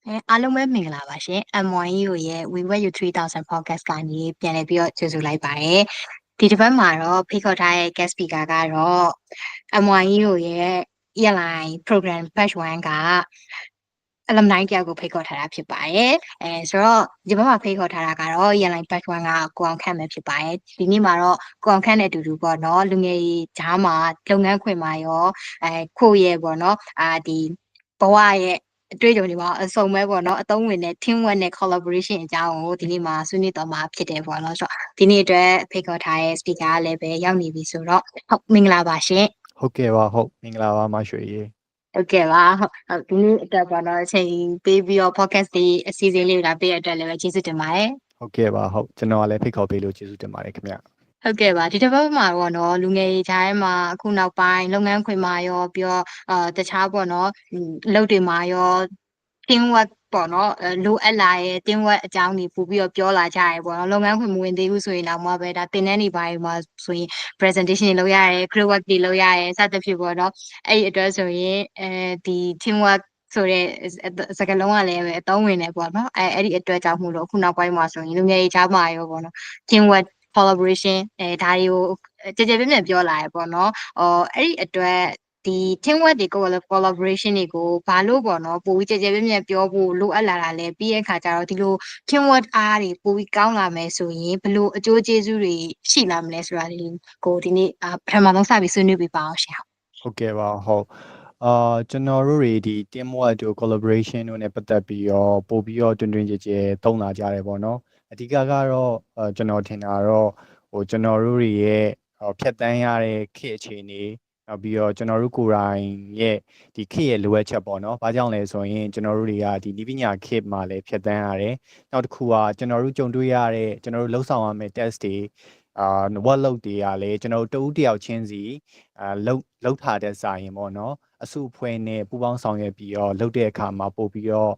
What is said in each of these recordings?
အားလုံးပဲမင်္ဂလာပါရှင် M1U ရဲ့ We Were You 3000 podcast ကနေပြန်လည်ပြီးတော့ကြိုဆိုလိုက်ပါတယ်ဒီတစ်ပတ်မှာတော့ဖိတ်ခေါ်ထားတဲ့ guest speaker ကတော့ M1U ရဲ့ ELI program batch 1က alumni တယောက်ကိုဖိတ်ခေါ်ထားတာဖြစ်ပါတယ်ဆိုတော့ဒီဘက်မှာဖိတ်ခေါ်ထားတာကတော့ ELI batch 1ကကိုအောင်ခန့်ပဲဖြစ်ပါတယ်ဒီနေ့မှာတော့ကိုအောင်ခန့်နဲ့အတူတူပေါ့နော်လူငယ်ဂျားမှာလုပ်ငန်းခွင်မှာရောခိုးရဲပေါ့နော်ဒီဘဝရဲ့အတွေ့အကြုံတွေမှာအစုံပဲပေါ့နော်အသုံးဝင်တဲ့ teamwork နဲ့ collaboration အကြောင်းကိုဒီနေ့မှာဆွေးနွေးတော့မှာဖြစ်တယ်ပေါ့နော်ဆိုတော့ဒီနေ့အတွက်ဖိတ်ခေါ်ထားတဲ့ speaker ကလည်းပဲရောက်နေပြီဆိုတော့ဟုတ်မင်္ဂလာပါရှင်ဟုတ်ကဲ့ပါဟုတ်မင်္ဂလာပါမရွှေရေဟုတ်ကဲ့ပါဟုတ်ဒီနေ့အတွက်ပေါ့နော်အချိန်ပေးပြီးတော့ podcast တွေအစီအစဉ်လေးလာပေးရတဲ့အတွက်လည်းပဲကျေးဇူးတင်ပါတယ်ဟုတ်ကဲ့ပါဟုတ်ကျွန်တော်ကလည်းဖိတ်ခေါ်ပေးလို့ကျေးဇူးတင်ပါတယ်ခင်ဗျဟုတ်ကဲ့ပါဒီတစ်ပတ်မှာပေါ့နော်လူငယ်ခြားထဲမှာအခုနောက်ပိုင်းလုပ်ငန်းခွင်မှာရောပြီးတော့တခြားပေါ့နော်အလုပ်တွေမှာရော teamwork ပေါ့နော်လိုအပ်လာရဲ့ teamwork အကြောင်းတွေပို့ပြီးတော့ပြောလာကြရဲပေါ့နော်လုပ်ငန်းခွင်မဝင်သေးဘူးဆိုရင်တော့မှပဲဒါတင်တဲ့နေပိုင်းမှာဆိုရင် presentation တွေလုပ်ရတယ် group work တွေလုပ်ရတယ်စသဖြင့်ပေါ့နော်အဲ့ဒီအတွက်ဆိုရင်ဒီ teamwork ဆိုတဲ့စကားလုံးကလည်းပဲအသုံးဝင်နေပေါ့နော်အဲ့ဒီအတွက်ကြောင့်မို့လို့အခုနောက်ပိုင်းမှာဆိုရင်လူငယ်တွေကြားမှာရောပေါ့နော် teamwork collaboration ဒါတွေကိုကြည်ကြဲပြည့်ပြည့်ပြောလာရပေါ့နော်အဲ့ဒီအတွက်ဒီ teamwork တွေ collaboration တွေကိုဘာလို့ပေါ့နော်ပိုပြီးကြည်ကြဲပြည့်ပြည့်ပြောဖို့လိုအပ်လာတာလဲပြီးတဲ့အခါကျတော့ဒီလို teamwork အားတွေပိုပြီးကောင်းလာမယ်ဆိုရင်ဘယ်လိုအကျိုးကျေးဇူးတွေရှိလာမလဲဆိုတာကိုဒီနေ့ပထမဆုံးစပြီးဆွေးနွေးပြပါအောင်ရှင်ဟုတ်ကဲ့ပါဟုတ်ကျွန်တော်တို့တွေဒီ teamwork တို့ collaboration တို့ ਨੇ ပတ်သက်ပြီးတော့ပို့ပြီးတော့တွင်တွင်ကြဲကြဲသုံးလာကြတယ်ပေါ့နော်အဓိကကတော့ကျွန်တော်ထင်တာတော့ကျွန်တော်တို့တွေရဲ့ဖြတ်တန်းရတဲ့ခေတ်အခြေအနေနောက်ပြီးတော့ကျွန်တော်တို့ကိုယ်တိုင်ရဲ့ဒီခေတ်ရဲ့လိုအပ်ချက်ပေါ့နော်။ဘာကြောင့်လဲဆိုရင်ကျွန်တော်တို့တွေကဒီနည်းပညာခေတ်မှာလည်းဖြတ်တန်းရတယ်။နောက်တစ်ခုကကျွန်တော်တို့ကြုံတွေ့ရတဲ့ကျွန်တော်တို့လှုပ်ဆောင်ရမယ့် test တွေwork load တွေကလည်းကျွန်တော်တို့တယောက်ချင်းစီလှုပ်ထားတဲ့စာရင်ပေါ့နော်အစုအဖွဲ့နဲ့ပူးပေါင်းဆောင်ရွက်ပြီးတော့လှုပ်တဲ့အခါမှာပို့ပြီးတော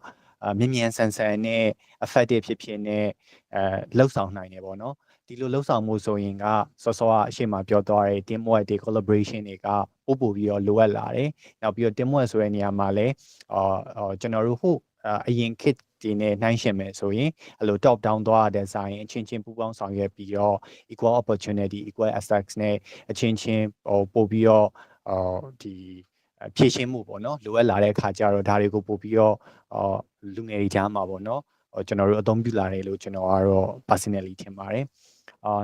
့မြင်မြန်ဆန်ဆန်နဲ့ effective ဖြစ်နဲ့လှုပ်ဆောင်နိုင်တယ်ပေါ့နော်ဒီလိုလှုပ်ဆောင်မှုဆိုရင်ကစောစောအရှိမပြောသွားတဲ့ teamwork တွေ collaboration တွေကပို့ပြီးတော့လိုအပ်လာတယ်နောက်ပြီးတော့ teamwork ဆိုတဲ့နေရာမှာလည်းကျွန်တော်တို့ဟုတ်အရင်ခေတ်ဒီနဲ့နှိုင်းယှဉ်မယ်ဆိုရင်အဲ့လို top down သွားတဲ့ဆိုင်အချင်းချင်းပူးပေါင်းဆောင်ရွက်ပြီးတော့ equal opportunity equal access နဲ့အချင်းချင်းပို့ပြီးတော့ဒီဖြည့်ရှင်းမှုပေါ့နော်လိုအပ်လာတဲ့အခါကျတော့ဒါတွေကိုပို့ပြီးတော့လူငယ်တွေကြားမှာပေါ့နော်ကျွန်တော်တို့အသုံးပြုလာတယ်လို့ကျွန်တော်ကတော့ personally ထင်ပါတယ်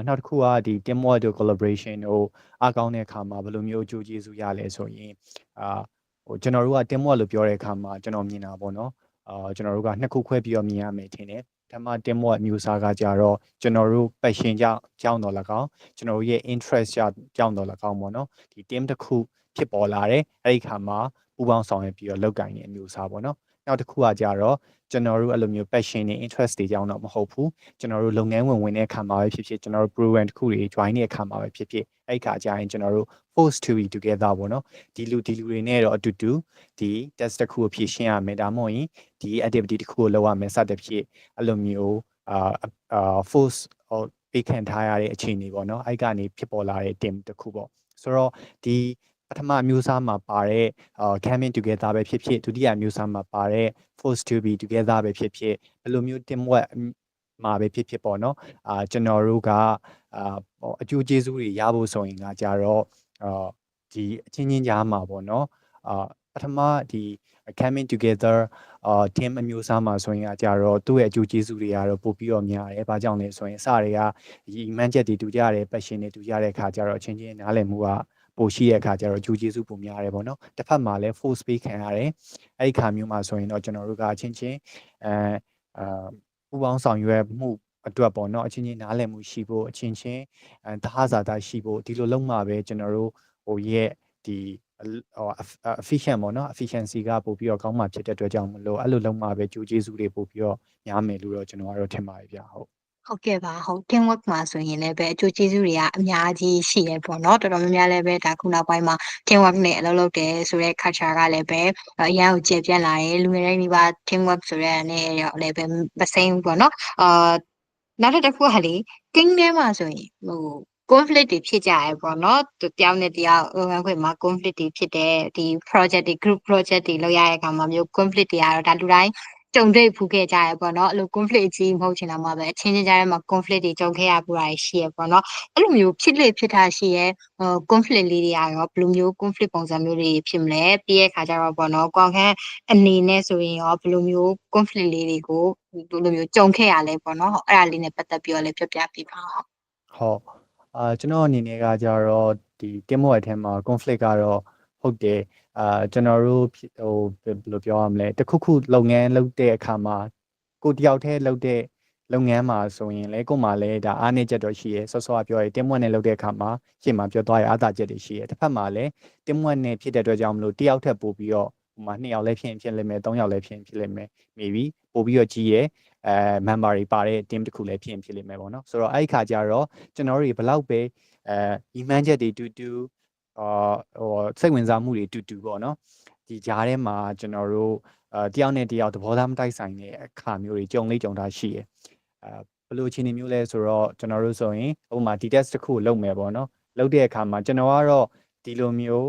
နောက်တစ်ခုကဒီ teamwork တို့ collaboration တို့အားကောင်းတဲ့အခါမှာဘယ်လိုမျိုးအကျိုးကျေးဇူးရလဲဆိုရင်ကျွန်တော်တို့က teamwork လို့ပြောတဲ့အခါမှာကျွန်တော်မြင်တာပေါ့နော်ကျွန်တော်တို့ကနှစ်ခုခွဲပြီးတော့မြင်ရမယ်ထင်တယ်ပထမ teamwork မျိုးစားကကြတော့ကျွန်တော်တို့ passion ကြောင်းတော့၎င်းကျွန်တော်တို့ရဲ့ interest ကြောင်းတော့၎င်းပေါ့နော်ဒီ team တစ်ခုဖြစ်ပေါ်လာတယ်အဲ့ဒီခါမှာပူးပေါင်းဆောင်ရွက်ပြီးတော့လုပ်ကိုင်တဲ့အမျိုးအစားပေါ့နော်နောက်တစ်ခုကကြတော့ကျွန်တော်တို့အဲ့လိုမျိုး passion နဲ့ interest တွေကြောင်းတော့မဟုတ်ဘူးကျွန်တော်တို့လုပ်ငန်းဝင်တဲ့အခါမှာပဲဖြစ်ဖြစ်ကျွန်တော်တို့ program တစ်ခုတွေ join တဲ့အခါမှာပဲဖြစ်ဖြစ်အဲ့ခါကျရင်ကျွန်တော်တို့ force to be together ပေါ့နော်ဒီလူတွေနဲ့တော့အတူတူဒီ test တစ်ခုကိုဖြည့်ရှင်းရမယ်ဒါမှမဟုတ်ရင်ဒီ activity တစ်ခုကိုလုပ်ရမယ်စသဖြင့်အဲ့လိုမျိုးforce ပေးခံထားရတဲ့အခြေအနေပေါ့နော်အဲ့ကနေဖြစ်ပေါ်လာတဲ့ team တစ်ခုပေါ့ဆိုတော့ဒီပထမမျိုးစားမှာပါတဲ့ coming together ပဲဖြစ်ဖြစ်ဒုတိယမျိုးစားမှာပါတဲ့ force to be together ပဲဖြစ်ဖြစ်ဘယ်လိုမျိုး teamwork မှာပဲဖြစ်ဖြစ်ပေါ့နော်ကျွန်တော်တို့ကအကျိုးကျေးဇူးတွေရဖို့ဆိုရင်ကကြတော့ဒီအချင်းချင်းကြားမှာပေါ့နော်ပထမဒီ coming together team အမျိုးအစားမှာဆိုရင်ကြတော့သူ့ရဲ့အကျိုးကျေးဇူးတွေကတော့ပို့ပြီးတော့များတယ်။ဘာကြောင့်လဲဆိုရင်အစတွေကဒီမှန်းချက်တွေတူကြတယ် passion တွေတူကြတဲ့အခါကျတော့အချင်းချင်းနားလည်မှုကပိုရှိတဲ့အခါကျတော့အကျိုးကျေးဇူးပိုများတယ်ပေါ့နော်။တစ်ဖက်မှာလည်း force ပေးခံရတယ်။အဲ့ဒီခါမျိုးမှာဆိုရင်တော့ကျွန်တော်တို့ကအချင်းချင်းပူပေါင်းဆောင်ရွက်မှုအတွက်ပေါ့နော်အချင်းချင်းနားလည်မှုရှိဖို့အချင်းချင်းသဟဇာတရှိဖို့ဒီလိုလုံးမှာပဲကျွန်တော်တို့ရဲ့ဒီ efficient ပေါ့နော် efficiency ကပို့ပြီးတော့ကောင်းမှဖြစ်တဲ့အတွက်ကြောင့်မလို့အဲ့လိုလုံးမှာပဲကြိုးကျေးဇူးတွေပို့ပြီးတော့များမယ်လို့တော့ကျွန်တော်ကတော့ထင်ပါတယ်ဗျဟုတ်ကဲ့ပါဟုတ် teamwork မှာဆိုရင်လည်းပဲအကျိုးကျေးဇူးတွေကအများကြီးရှိရပေါ့နော်တော်တော်များများလည်းပဲဒါခုနောက်ပိုင်းမှာ teamwork နဲ့အလုပ်လုပ်တယ်ဆိုတဲ့ culture ကလည်းပဲအရန်ကိုကျေပြန့်လာတယ်လူငယ်တိုင်းဒီပါ teamwork ဆိုတဲ့အနေနဲ့ရောလည်းပဲမစိမ့်ဘူးပေါ့နော်နောက်တစ်ခုကလေ team ထဲမှာဆိုရင်conflict တွေဖြစ်ကြရပေါ့နော်သူတယောက်နဲ့တယောက်ခွင့်မှာ conflict တွေဖြစ်တယ်ဒီ project တွေ group project တွေလုပ်ရတဲ့အခါမှာမျိုး conflict တွေကတော့ဒါလူတိုင်း ကြုံတွေ့ဖူးခဲ့ကြရပေါ့နော်အဲ့လို conflict ကြီးမဟုတ်ချင်တော့မှပဲအချင်းချင်းကြားထဲမှာ conflict တွေကြုံခဲ့ရပူတာရှိရပေါ့နော်အဲ့လိုမျိုးဖြစ်လေဖြစ်တာရှိရဲconflict လေးတွေရောဘယ်လိုမျိုး conflict ပုံစံမျိုးတွေဖြစ်မလဲပြီးရဲ့ခါကျတော့ပေါ့နော်ကောင်းခန်းအနေနဲ့ဆိုရင်ရောဘယ်လိုမျိုး conflict လေးတွေကိုဘယ်လိုမျိုးကြုံခဲ့ရလဲပေါ့နော်အဲ့ဒါလေးနဲ့ပတ်သက်ပြီးတော့လည်းပြောပြပေးပါဦးဟုတ်ကျွန်တော်အနေနဲ့ကကြတော့ဒီ team work ထဲမှာ conflict ကတော့ဟုတ်တယ်ကျွန်တော်တို့ဟိုဘယ်လိုပြောရမလဲတခုခုလုပ်ငန်းလုပ်တဲ့အခါမှာကိုတယောက်တည်းလုပ်တဲ့လုပ်ငန်းမှာဆိုရင်လေကို့မှာလည်းဒါအားနည်းချက်တော့ရှိရဲဆော့ဆော့ပြောရဲ team work နဲ့လုပ်တဲ့အခါမှာရှေ့မှာပြောသွားရအားသာချက်တွေရှိရဲတစ်ဖက်မှာလည်း team work နဲ့ဖြစ်တဲ့အတွက်ကြောင့်မလို့တယောက်ထက်ပို့ပြီးတော့ဟိုမှာ2ယောက်လည်းဖြစ်လိမ့်မယ်3ယောက်လည်းဖြစ်လိမ့်မယ် maybe ပို့ပြီးတော့ကြီးရဲmember တွေပါတဲ့ team တစ်ခုလည်းဖြစ်လိမ့်မယ်ပေါ့နော်ဆိုတော့အဲ့ဒီခါကျတော့ကျွန်တော်တို့ဘယ်လောက်ပဲညီမှန်းချက်တွေတူဟိုစိတ်ဝင်စားမှုတွေတူပေါ့နော်ဒီကြားထဲမှာကျွန်တော်တို့တယောက်နဲ့တယောက်သဘောထားမတိုက်ဆိုင်တဲ့အခါမျိုးတွေကြုံတာရှိရယ်ဘယ်လိုအခြေအနေမျိုးလဲဆိုတော့ကျွန်တော်တို့ဆိုရင်ဥပမာဒီ test တစ်ခုလုပ်မယ်ပေါ့နော်လုပ်တဲ့အခါမှာကျွန်တော်ကတော့ဒီလိုမျိုး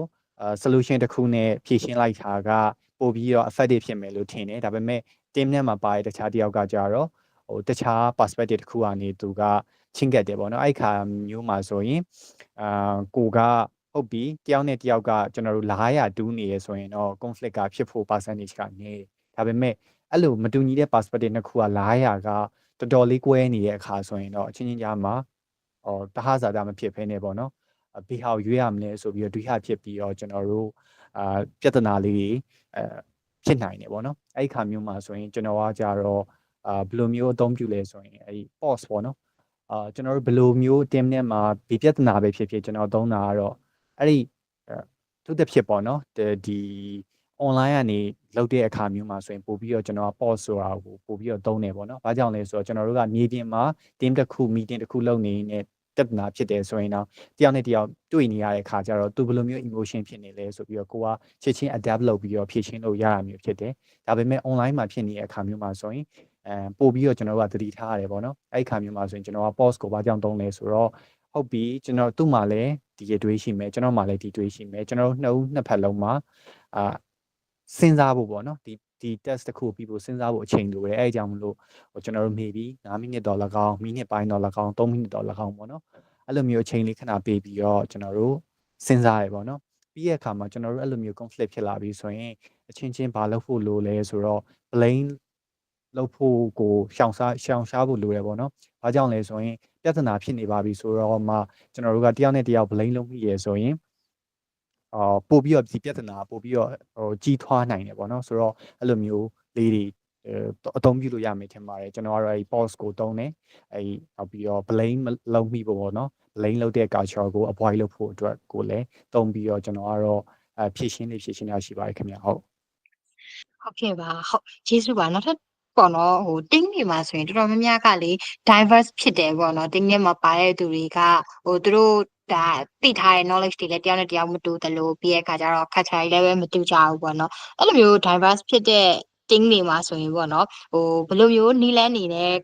solution တစ်ခုနဲ့ဖြည့်ရှင်းလိုက်တာကပို့ပြီးတော့ effective ဖြစ်မယ်လို့ထင်တယ်ဒါပေမဲ့ team နဲ့မှာပါတဲ့တခြားတယောက်ကကြတော့ဟိုတခြား perspective တစ်ခုကနေသူကချင်းကက်တယ်ပေါ့နော်အဲ့ခါမျိုးမှာဆိုရင်ကိုကဟုတ်ပြီတယောက်နဲ့တယောက်ကကျွန်တော်တို့လားရတူးနေရဆိုရင်တော့ conflict ကဖြစ်ဖို့ percentage ကနေဒါပေမဲ့အဲ့လိုမတူညီတဲ့ perspective နှစ်ခုကလားရကတော်တော်လေးကွဲနေတဲ့အခါဆိုရင်တော့အချင်းချင်းကြားမှာတဟဇာတာမဖြစ်ဖ ೇನೆ ပေါ့နော်ဘေးဟာရွေးရမလဲဆိုပြီးတော့ဒွိဟဖြစ်ပြီးတော့ကျွန်တော်တို့ပြဿနာလေးဖြစ်နိုင်တယ်ပေါ့နော်အဲ့ဒီခါမျိုးမှာဆိုရင်ကျွန်တော်ကကြတော့ဘယ်လိုမျိုးအသုံးပြုလဲဆိုရင်အဲ့ဒီ pause ပေါ့နော်ကျွန်တော်တို့ဘယ်လိုမျိုး team နဲ့မှာဒီပြဿနာပဲဖြစ်ကျွန်တော်သုံးတာကတော့အဲ့ဒီသူတစ်ဖြစ်ပေါ့နော်ဒီ online ကနေလုပ်တဲ့အခါမျိုးမှာဆိုရင်ပို့ပြီးတော့ကျွန်တော်က pause ဆိုတာကိုပို့ပြီးတော့သုံးတယ်ပေါ့နော်။ဘာကြောင့်လဲဆိုတော့ကျွန်တော်တို့ကမြေပြင်မှာ team တစ်ခု meeting တစ်ခုလုပ်နေတဲ့ပြဿနာဖြစ်တယ်ဆိုရင်တော့တယောက်နဲ့တယောက်တွေ့နေရတဲ့အခါကျတော့သူဘယ်လိုမျိုး emotion ဖြစ်နေလဲဆိုပြီးတော့ကိုကချက်ချင်း adapt လုပ်ပြီးတော့ဖြည့်ရှင်းလို့ရတာမျိုးဖြစ်တယ်။ဒါပေမဲ့ online မှာဖြစ်နေတဲ့အခါမျိုးမှာဆိုရင်ပို့ပြီးတော့ကျွန်တော်တို့ကသတိထားရတယ်ပေါ့နော်။အဲ့ဒီအခါမျိုးမှာဆိုရင်ကျွန်တော်က pause ကိုဘာကြောင့်သုံးလဲဆိုတော့ဟုတ်ပြီကျွန်တော်သူ့မှာလည်းဒီအတွေးရှိမယ်ကျွန်တော်မှာလည်းဒီတွေးရှိမယ်ကျွန်တော်တို့နှစ်ဖက်လုံးမှာစဉ်းစားဖို့ပေါ့နော်ဒီ test တစ်ခုပြီးဖို့စဉ်းစားဖို့အချိန်လိုတယ်အဲအကြောင်းမလို့ကျွန်တော်တို့ maybe 9မိနစ်တော့၎င်းမိနစ်ပိုင်းတော့၎င်း3မိနစ်တော့၎င်းပေါ့နော်အဲ့လိုမျိုးအချိန်လေးခဏပေးပြီးတော့ကျွန်တော်တို့စဉ်းစားရပေါ့နော်ပြီးရဲ့အခါမှာကျွန်တော်တို့အဲ့လိုမျိုး conflict ဖြစ်လာပြီဆိုရင်အချင်းချင်းဘာလုပ်ဖို့လိုလဲဆိုတော့ blame လုပ်ဖို့ကိုရှောင်ရှားဖို့လိုတယ်ပေါ့နော်။ဘာကြောင့်လဲဆိုရင်ပြဿနာဖြစ်နေပါပြီဆိုတော့မှကျွန်တော်တို့ကတယောက်နဲ့တယောက် blame လုပ်မိရဆိုရင်ပို့ပြီးတော့ဒီပြဿနာပို့ပြီးတော့ကြီးထွားနိုင်တယ်ပေါ့နော်ဆိုတော့အဲ့လိုမျိုးလေးတွေအသုံးပြုလို့ရမယ်ထင်ပါတယ်ကျွန်တော်ကတော့အဲ့ pause ကိုသုံးတယ်အဲ့နောက်ပြီးတော့ blame လုပ်မိဖို့ပေါ့နော် blame လုပ်တဲ့ culture ကို avoid လုပ်ဖို့အတွက်ကိုလည်းသုံးပြီးတော့ကျွန်တော်ကတော့ဖြည့်ရှင်းရရှိပါတယ်ခင်ဗျဟုတ်ကဲ့ပါဟုတ်ကျေးဇူးပါနောက်ထပ်ပေါ့နော်ဟိုတင်းနေမှာဆိုရင်တော်တော်များများကလေ diverse ဖြစ်တယ်ပေါ့နော်တင်းထဲမှာပါတဲ့သူတွေကဟိုသူတို့ဒါသိထားတဲ့ knowledge တွေလည်းတယောက်နဲ့တယောက်မတူသလိုပြီးရဲ့အခါကျတော့ culture တွေလည်းပဲမတူကြဘူးပေါ့နော်အဲ့လိုမျိုး diverse ဖြစ်တဲ့ team တွေမှာဆိုရင်ပေါ့နော်ဟိုဘယ်လိုမျိုးနီးလန်းနေတဲ့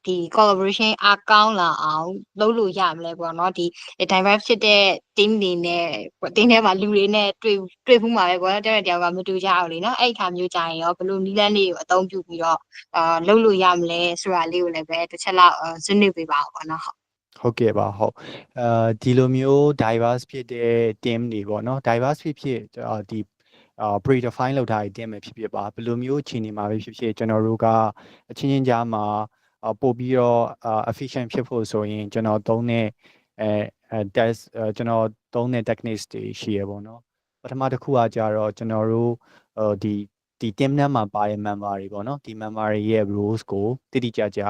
ဒီ collaboration အားကောင်းလာအောင်လုပ်လို့ရမလဲပေါ့နော်ဒီ diverse ဖြစ်တဲ့ team တွေနဲ့ team ထဲမှာလူတွေနဲ့တွေ့ဖူးမှာပဲပေါ့နော်တယောက်နဲ့တယောက်ကမတူကြဘူးလေနော်အဲ့ဒီခါမျိုးကြရင်ရောဘယ်လိုနီးလန်းလေးကိုအသုံးပြုပြီးတော့လုပ်လို့ရမလဲဆိုတာလေးကိုလည်းပဲတစ်ချက်လောက်ဆွေးနွေးပေးပါဦးပေါ့နော်ဟုတ်ကဲ့ပါဟုတ်ဒီလိုမျိုး diverse ဖြစ်တဲ့ team တွေပေါ့နော် diverse ဖြစ်ဒီpredefine လုပ်ထားတဲ့ team ပဲဖြစ်ပါဘယ်လိုမျိုးအခြေအနေမှာပဲဖြစ်ကျွန်တော်တို့ကအချင်းချင်းကြားမှာပို့ပြီးတော့efficient ဖြစ်ဖို့ဆိုရင်ကျွန်တော်သုံးတဲ့test ကျွန်တော်သုံးတဲ့ techniques တွေရှိရပေါ့နော်ပထမတစ်ခုကကြတော့ကျွန်တော်တို့ဒီ team ထဲမှာပါတဲ့ member တွေပေါ့နော်ဒီ member တွေရဲ့ roles ကိုတိတိကျကျ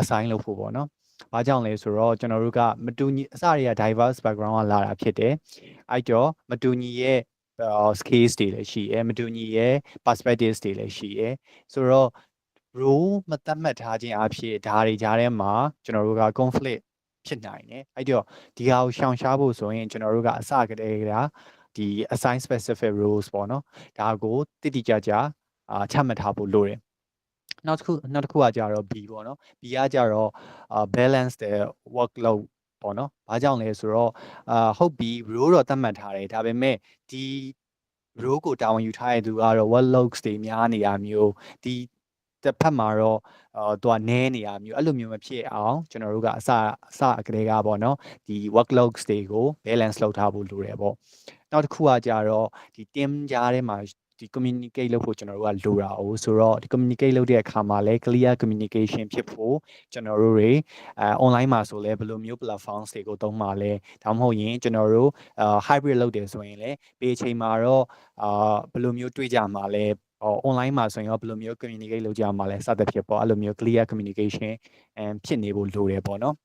assign လုပ်ဖို့ပေါ့နော်။ဘာကြောင့်လဲဆိုတော့ကျွန်တော်တို့ကမတူညီအစတွေက diverse background ကလာတာဖြစ်တယ်။အဲ့တော့မတူညီရဲ့skills တွေလည်းရှိတယ်။မတူညီရဲ့ perspectives တွေလည်းရှိတယ်။ဆိုတော့ role မသတ်မှတ်ထားခြင်းအဖြစ်ဒါတွေကြားထဲမှာကျွန်တော်တို့က conflict ဖြစ်နိုင်တယ်။အဲ့တော့ဒီဟာကိုရှောင်ရှားဖို့ဆိုရင်ကျွန်တော်တို့ကအစကတည်းကဒီ assign specific rules ပေါ့နော်။ဒါကိုတိတိကျကျချမှတ်ထားဖို့လိုတယ်။နောက်တစ်ခုကကြတော့ B ပေါ့နော် B ကကြတော့balance the workload ပေါ့နော်ဘာကြောင့်လဲဆိုတော့ဟုတ်ပြီ role တော့သတ်မှတ်ထားတယ်ဒါပေမဲ့ဒီ role ကိုတာဝန်ယူထားတဲ့သူကတော့ workloads တွေများနေရမျိုးဒီတစ်ဖက်မှာတော့သူကနည်းနေရမျိုးအဲ့လိုမျိုးမဖြစ်အောင်ကျွန်တော်တို့ကအစကတည်းကပေါ့နော်ဒီ workloads တွေကို balance လုပ်ထားဖို့လိုတယ်ပေါ့နောက်တစ်ခုကကြတော့ဒီ team ကြားထဲမှာဒီ communicate လုပ်ဖို့ကျွန်တော်တို့ကလိုတာ哦ဆိုတော့ဒီ communicate လုပ်တဲ့အခါမှာလည်း clear communication ဖြစ်ဖို့ကျွန်တော်တို့တွေonline မှာဆိုလဲဘယ်လိုမျိုး platform တွေကိုသုံးမှာလဲဒါမှမဟုတ်ရင်ကျွန်တော်တို့hybrid လုပ်တယ်ဆိုရင်လည်းဒီအချိန်မှာတော့ဘယ်လိုမျိုးတွေ့ကြမှာလဲonline မှာဆိုရင်တော့ဘယ်လိုမျိုး communicate လုပ်ကြမှာလဲစသဖြင့်ပေါ့အဲ့လိုမျိုး clear communication ဖြစ်နေဖို့လိုတယ်ပေါ့နော်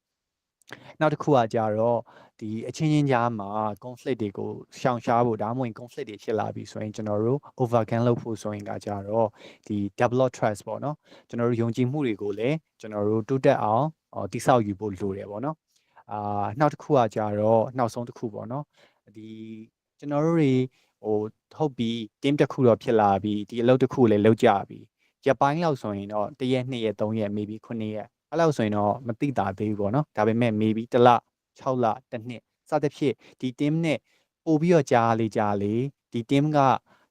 နောက်တစ်ခုကကြတော့ဒီအချင်းချင်းကြားမှာ conflict တွေကိုရှောင်ရှားဖို့ဒါမှမဟုတ် conflict တွေဖြစ်လာပြီဆိုရင်ကျွန်တော်တို့ overcome လုပ်ဖို့ဆိုရင်ကကြတော့ဒီ develop trust ပေါ့နော်ကျွန်တော်တို့ယုံကြည်မှုတွေကိုလည်းကျွန်တော်တို့တိုးတက်အောင်တိဆောက်ယူဖို့လိုတယ်ပေါ့နော်နောက်တစ်ခုကကြတော့နောက်ဆုံးတစ်ခုပေါ့နော်ဒီကျွန်တော်တို့တွေဟုတ်ပြီ team တစ်ခုတော့ဖြစ်လာပြီဒီအလုပ်တစ်ခုလည်းလုပ်ကြပြီရက်ပိုင်းလောက်ဆိုရင်တော့1ရက်2ရက်3ရက် maybe 9ရက်အဲ့လောက်ဆိုရင်တော့မသိတာသေးဘူးပေါ့နော်ဒါပေမဲ့ maybe 1လ6လ1နှစ်စသဖြင့်ဒီ team နဲ့ပို့ပြီးတော့ကြားလေဒီ team က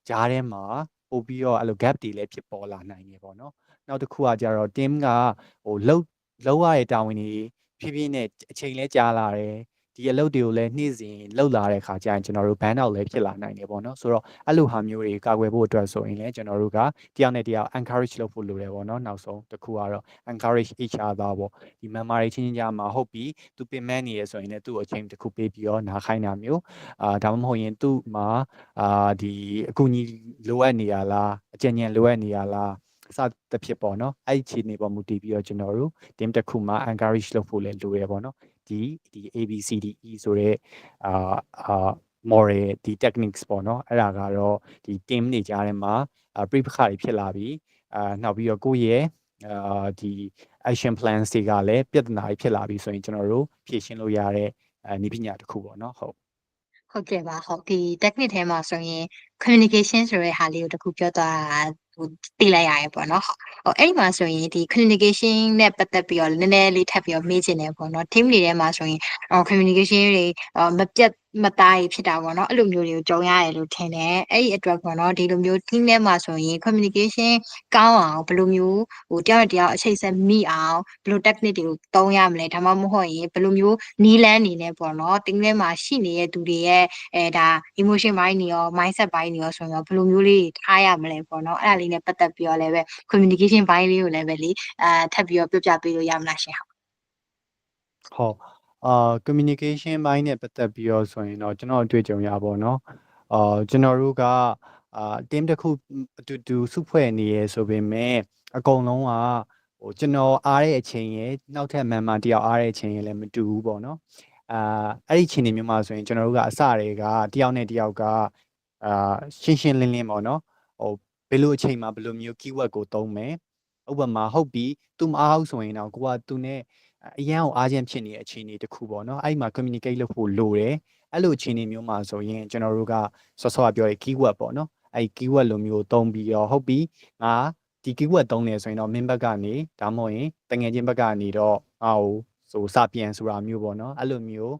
ကြားထဲမှာပို့ပြီးတော့အဲ့လို gap တွေလည်းဖြစ်ပေါ်လာနိုင်တယ်ပေါ့နော်နောက်တစ်ခုကကြတော့ team ကလောက်ရတဲ့တာဝန်တွေဖြည်းဖြည်းနဲ့အချိန်လဲကြာလာတယ်ဒီအလုပ်တွေကိုလည်းနေ့စဉ်လောက်လာတဲ့ခါကျရင်ကျွန်တော်တို့ burn out လည်းဖြစ်လာနိုင်တယ်ပေါ့နော်ဆိုတော့အဲ့လိုဟာမျိုးတွေကာကွယ်ဖို့အတွက်ဆိုရင်လည်းကျွန်တော်တို့ကတယောက်နဲ့တယောက် encourage လုပ်ဖို့လိုတယ်ပေါ့နော်နောက်ဆုံးတစ်ခုကတော့ encourage each other ပေါ့ဒီ member တွေချင်းချင်းကြားမှာဟုတ်ပြီသူပင်မနေရဆိုရင်လည်းသူ့အချိန်တစ်ခုပေးပြီးတော့နားခိုင်းတာမျိုးဒါမှမဟုတ်ရင်သူ့မှာဒီအကူအညီလိုအပ်နေရလားအကြံဉာဏ်လိုအပ်နေရလားစသဖြင့်ပေါ့နော်အဲ့ဒီအခြေအနေပေါ်မူတည်ပြီးတော့ကျွန်တော်တို့ team တစ်ခုမှာ encourage လုပ်ဖို့လည်းလိုရပေါ့နော်ဒီ ABCDE ဆိုတဲ့moral ဒီ techniques ပေါ့နော်အဲ့ဒါကတော့ဒီ team တွေကြားထဲမှာပြိပခါတွေဖြစ်လာပြီးနောက်ပြီးတော့ကိုယ့်ရဲ့ဒီ action plans တွေကလည်းပြဿနာတွေဖြစ်လာပြီးဆိုရင်ကျွန်တော်တို့ဖြေရှင်းလို့ရတဲ့နည်းပညာတစ်ခုပေါ့နော်ဟုတ်ကဲ့ပါဟုတ်ဒီ technique ထဲမှာဆိုရင် communication ဆိုတဲ့ဟာလေးကိုတခုပြောသွားတာသိလိုက်ရတယ်ပေါ့နော်ဟုတ်အဲ့ဒီမှာဆိုရင်ဒီ communication နဲ့ပတ်သက်ပြီးတော့နည်းနည်းလေးထပ်ပြီးတော့မေးချင်တယ်ပေါ့နော် team တွေထဲမှာဆိုရင်communication တွေမပြတ်မသားကြီးဖြစ်တာပေါ့နော်အဲ့လိုမျိုးတွေကိုကြုံရတယ်လို့ထင်တယ်အဲ့ဒီအတွက်ပေါ့နော်ဒီလိုမျိုး team ထဲမှာဆိုရင် communication ကောင်းအောင်ဘယ်လိုမျိုးတယောက်နဲ့တယောက်အချိတ်ဆက်မိအောင်ဘယ်လို technique တွေကိုသုံးရမလဲဒါမှမဟုတ်ရင်ဘယ်လိုမျိုးနီးလန်းနေနဲ့ပေါ့နော် team ထဲမှာရှိနေတဲ့သူတွေရဲ့ဒါ emotion ဘိုင်းတွေရော mindset ဘိုင်းတွေရောဆိုရင်ဘယ်လိုမျိုးလေးထားရမလဲပေါ့နော်အဲ့ဒါလေးနဲ့ပတ်သက်ပြီးတော့လည်းပဲ communication ဘိုင်းလေးကိုလည်းပဲလေထပ်ပြီးတော့ပြောပြပေးလို့ရမလားရှင်ဟုတ်communication ဘိုင်းနဲ့ပတ်သက်ပြီးတော့ဆိုရင်တော့ကျွန်တော်အတွေ့အကြုံရပါတော့ကျွန်တော်တို့ကteam တစ်ခုအတူတူစုဖွဲ့နေရဆိုပေမဲ့အကုန်လုံးကကျွန်တော်အားတဲ့အချိန်ရယ်နောက်ထပ် member တယောက်အားတဲ့အချိန်ရယ်လည်းမတူဘူးပေါ့နော်အဲ့ဒီအချိန်တွေမျိုးမှာဆိုရင်ကျွန်တော်တို့ကအစတွေကတယောက်နဲ့တယောက်ကရှင်းရှင်းလင်းလင်းပေါ့နော်ဘယ်လိုအချိန်မှာဘယ်လိုမျိုး keyword ကိုသုံးမယ်ဥပမာဟုတ်ပြီသူမအားဘူးဆိုရင်တော့ကိုကသူနဲ့အရန်ကိုအားချင်းဖြစ်နေတဲ့အခြေအနေတစ်ခုပေါ့နော်အဲ့ဒီမှာ communicate လုပ်ဖို့လိုတယ်အဲ့လိုအခြေအနေမျိုးမှာဆိုရင်ကျွန်တော်တို့ကစောစောကပြောတဲ့ keyword ပေါ့နော်အဲ့ keyword လိုမျိုးသုံးပြီးတော့ဟုတ်ပြီငါဒီ keyword သုံးနေဆိုရင်တော့ main ဘက်ကနေဒါမှမဟုတ်ရင်တငယ်ချင်းဘက်ကနေတော့ငါ့ကိုဆိုစာပြန်ဆိုတာမျိုးပေါ့နော်အဲ့လိုမျိုး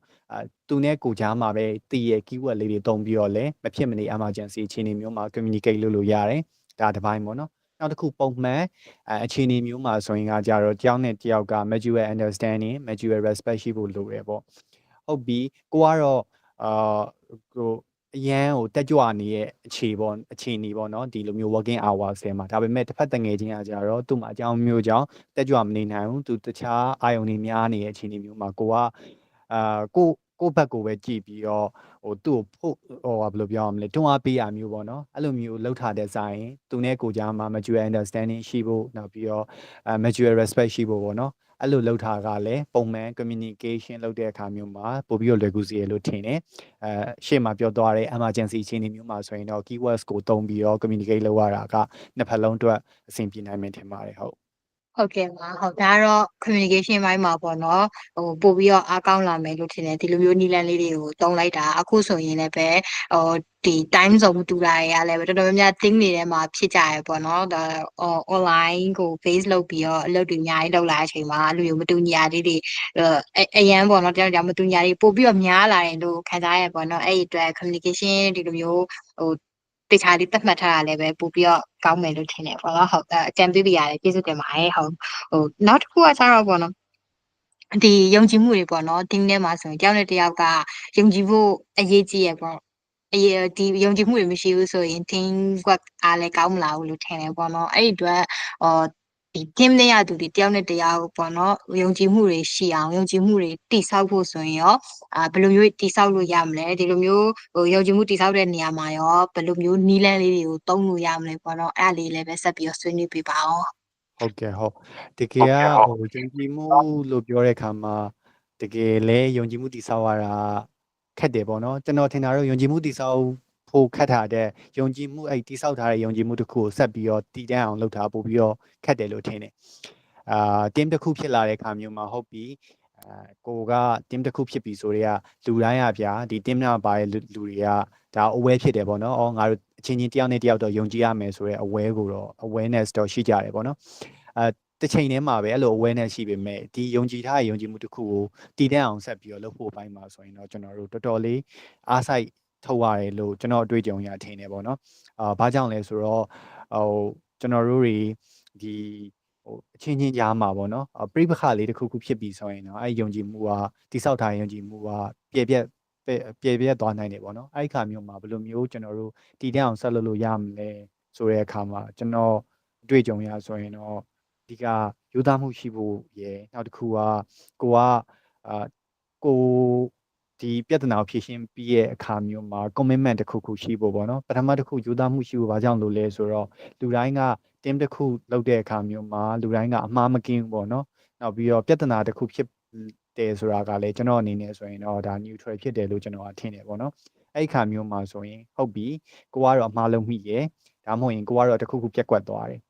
သူနဲ့ကိုကြားမှာပဲတည်ရဲ့ keyword လေးတွေသုံးပြီးတော့လည်းမဖြစ်မနေ emergency အခြေအနေမျိုးမှာ communicate လုပ်လို့ရတယ်ဒါတစ်ပိုင်းပေါ့နော်နောက်တစ်ခုပုံမှန်အခြေအနေမျိုးမှာဆိုရင်ကကြတော့တယောက်နဲ့တယောက်က mutual understanding mutual respect ရှိဖို့လိုတယ်ပေါ့ဟုတ်ပြီကိုကတော့ကိုအရန်ကိုတက်ကြွနေရဲ့အခြေအနေပေါ့နော်ဒီလိုမျိုး working hours ဆဲမှာဒါပေမဲ့တစ်ဖက်တငယ်ချင်းကကြတော့သူ့မှာအကြောင်းမျိုးကြောင့်တက်ကြွမနေနိုင်ဘူးသူတခြားအာယုန်တွေများနေတဲ့အခြေအနေမျိုးမှာကိုကကိုဘက်ကိုပဲကြည့်ပြီးတော့သူ့ကိုဘယ်လိုပြောရမလဲတွန်းအားပေးရမျိုးပေါ့နော်အဲ့လိုမျိုးလှုပ်ထားတဲ့ဆိုင်သူနဲ့ကိုကြားမှာ mutual understanding ရှိဖို့နောက်ပြီးတော့mutual respect ရှိဖို့ပေါ့နော်အဲ့လိုလှုပ်ထားကလည်းပုံမှန် communication လုပ်တဲ့အခါမျိုးမှာပို့ပြီးတော့လွယ်ကူစေရလို့ထင်တယ်ရှေ့မှာပြောသွားတဲ့ emergency အခြေအနေမျိုးမှာဆိုရင်တော့ keywords ကိုသုံးပြီးတော့ communicate လုပ်ရတာကနှစ်ဖက်လုံးအတွက်အဆင်ပြေနိုင်မယ်ထင်ပါတယ်ဟုတ်ကဲ့ပါဟုတ်ဒါကတော့ communication ဘိုင်းမှာပေါ့နော်ပို့ပြီးတော့အားကောင်းလာမယ်လို့ထင်တယ်ဒီလိုမျိုးနီလန်လေးတွေကိုတုံးလိုက်တာအခုဆိုရင်လည်းပဲဒီ time zone တူတာတွေကလည်းပဲတော်တော်များများ think တွေထဲမှာဖြစ်ကြရပေါ့နော်ဒါ online ကို base လုပ်ပြီးတော့အလုပ်တွေအများကြီးလုပ်လာတဲ့အချိန်မှာလူတွေမတူညီသေးတွေအရန်ပေါ့နော်တယောက်တယောက်မတူညီတွေပို့ပြီးတော့များလာတယ်လို့ခံစားရပေါ့နော်အဲ့ဒီအတွက် communication ဒီလိုမျိုး တေချာလေးသတ်မှတ်ထားတာလည်းပဲပို့ပြီးတော့ကောင်းမယ်လို့ထင်တယ်ပေါ့နော်ဟုတ်အကြံပေးပြရတယ်ကျေးဇူးတင်ပါတယ်ဟုတ်နောက်တစ်ခုကကျတော့ပေါ့နော်ဒီယုံကြည်မှုတွေပေါ့နော်ဒီနေ့မှာဆိုရင်တယောက်နဲ့တယောက်ကယုံကြည်ဖို့အရေးကြီးရပေါ့ဒီယုံကြည်မှုတွေမရှိဘူးဆိုရင် team work အားလည်းကောင်းမလာဘူးလို့ထင်တယ်ပေါ့နော်အဲ့ဒီအတွက်ဒီ team နဲ့ရသူတွေတယောက်နဲ့တယောက်ပေါ့နော်ယုံကြည်မှုတွေရှိအောင်ယုံကြည်မှုတွေတိဆောက်ဖို့ဆိုရင်ရောဘယ်လိုမျိုးတိဆောက်လို့ရမလဲဒီလိုမျိုးယုံကြည်မှုတိဆောက်တဲ့နေရာမှာရောဘယ်လိုမျိုးနီးလန်းလေးတွေကိုသုံးလို့ရမလဲပေါ့နော်အဲ့ဒါလေးလည်းပဲဆက်ပြီးတော့ဆွေးနွေးပြပါအောင်ဟုတ်ကဲ့ဟုတ်တကယ်ကယုံကြည်မှုလို့ပြောတဲ့အခါမှာတကယ်လဲယုံကြည်မှုတည်ဆောက်ရတာခက်တယ်ပေါ့နော်ကျွန်တော်ထင်တာတော့ယုံကြည်မှုတည်ဆောက်ဖို့ခက်တာတဲ့ယုံကြည်မှုအဲ့တည်ဆောက်ထားတဲ့ယုံကြည်မှုတစ်ခုကိုဆက်ပြီးတော့တည်တန်းအောင်လုပ်ထားပို့ပြီးတော့ခက်တယ်လို့ထင်တယ်team တစ်ခုဖြစ်လာတဲ့အခါမျိုးမှာဟုတ်ပြီကိုက team တစ်ခုဖြစ်ပြီဆိုတော့လူတိုင်းရဗျာဒီ team မှာပါတဲ့လူတွေကဒါ aware ဖြစ်တယ်ပေါ့နော်ငါတို့အချင်းချင်းတယောက်နဲ့တယောက်တော့ယုံကြည်ရမယ်ဆိုတော့ aware ကိုတော့ awareness တော့ရှိကြတယ်ပေါ့နော်တစ်ချိန်တည်းမှာပဲအဲ့လို awareness ရှိပေမဲ့ဒီယုံကြည်ထားတဲ့ယုံကြည်မှုတစ်ခုကိုတည်တံ့အောင်ဆက်ပြီးတော့လုပ်ဖို့ပိုင်းမှာဆိုရင်တော့ကျွန်တော်တို့တော်တော်လေးအားစိုက်ထုတ်ရတယ်လို့ကျွန်တော်အတွေ့အကြုံရထင်တယ်ပေါ့နော်ဘာကြောင့်လဲဆိုတော့ကျွန်တော်တို့တွေဒီအချင်းချင်းကြားမှာပေါ့နော်ပြိပခလေးတစ်ခုခုဖြစ်ပြီးဆိုရင်တော့အဲ့ယုံကြည်မှုကတိဆောက်ထားတဲ့ယုံကြည်မှုကပြည့်ပြည့်သွားနိုင်တယ်ပေါ့နော်အဲ့ဒီခါမျိုးမှာဘယ်လိုမျိုးကျွန်တော်တို့တည်တံ့အောင်ဆက်လုပ်လို့ရမလဲဆိုတဲ့အခါမှာကျွန်တော်အတွေ့အကြုံရဆိုရင်တော့ဒီကယူသားမှုရှိဖို့ရယ်နောက်တစ်ခုကကိုဒီပြဿနာကိုဖြေရှင်းပြီးရဲ့အခါမျိုးမှာ commitment တစ်ခုခုရှိဖို့ပေါ့နော်ပထမတစ်ခုယူသားမှုရှိဖို့ဘာကြောင့်လို့လဲဆိုတော့လူတိုင်းက team တစ်ခုလုပ်တဲ့အခါမျိုးမှာလူတိုင်းကအမှားမကင်းဘူးပေါ့နော်နောက်ပြီးတော့ပြဿနာတစ်ခုဖြစ်တယ်ဆိုတာကလည်းကျွန်တော်အနေနဲ့ဆိုရင်တော့ဒါ neutral ဖြစ်တယ်လို့ကျွန်တော်ထင်တယ်ပေါ့နော်အဲ့ဒီခါမျိုးမှာဆိုရင်ဟုတ်ပြီကိုကတော့အမှားလုံးမိရယ်ဒါမှမဟုတ်ရင်ကိုကတော့တစ်ခုခုပြက်ကွက်သွားတယ်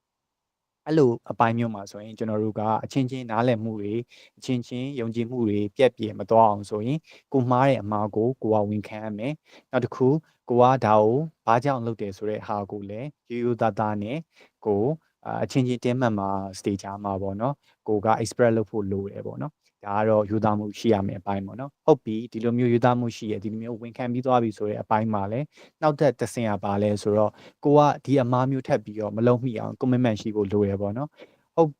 အဲ့လိုအပိုင်းမျိုးမှာဆိုရင်ကျွန်တော်တို့ကအချင်းချင်းနားလည်မှုတွေအချင်းချင်းယုံကြည်မှုတွေပြက်ပြဲမသွားအောင်ဆိုရင်ကိုမှားတဲ့အမှားကိုကိုကဝန်ခံရမယ်နောက်တစ်ခုကိုကဒါကိုဘာကြောင့်လုပ်တယ်ဆိုတဲ့ဟာကိုလည်းရိုးရိုးသားသားနဲ့ကိုအချင်းချင်းတင်းမှတ်မှာ stage မှာပေါ့နော်ကိုက express လုပ်ဖို့လိုတယ်ပေါ့နော်ဒါကတော့ယူသားမှုရှိရမယ်အပိုင်းပေါ့နော်ဟုတ်ပြီဒီလိုမျိုးယူသားမှုရှိရဒီလိုမျိုးဝန်ခံပြီးသွားပြီဆိုတဲ့အပိုင်းမှာလည်းနောက်သက်တစ်ဆင့်ကပါလဲဆိုတော့ကိုကဒီအမားမျိုးထပ်ပြီးတော့မလုံးမိအောင် commitment ရှိဖို့လိုရပေါ့နော်ဟုတ